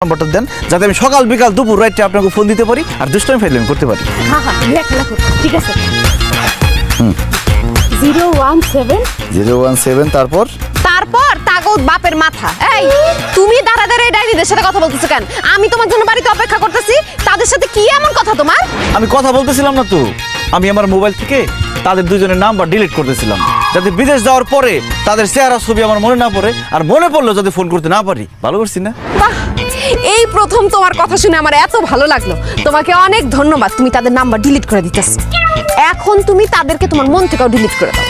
নাম্বারটা দেন যাতে আমি সকাল বিকাল দুপুর রাতে আপনাকে ফোন দিতে পারি আর দুষ্টামি ফাইজলামি করতে পারি। হ্যাঁ হ্যাঁ লেখো লেখো ঠিক আছে 017 তারপর তারপর তাগদ বাপের মাথা। এই তুমি দাঁড়া দাঁড়া ডাইনিদের সাথে কথা বলতেছো কেন? আমি তোমার জন্য বাড়িতে অপেক্ষা করতেছি, তাদের সাথে কি এমন কথা তোমার? আমি কথা বলতেছিলাম না তো, আমি আমার মোবাইল থেকে তাদের দুজনের নাম্বার ডিলিট করতেছিলাম যাতে বিদেশ যাওয়ার পরে তাদের চেহারা ছবি আমার মনে না পড়ে, আর মনে পড়লো যাতে ফোন করতে না পারি। ভালো করছি না? বাহ, এই প্রথম তোমার কথা শুনে আমার এত ভালো লাগলো। তোমাকে অনেক ধন্যবাদ, তুমি তাদের নাম্বার ডিলিট করে দিতেছো। এখন তুমি তাদেরকে তোমার মন থেকেও ডিলিট করে দাও।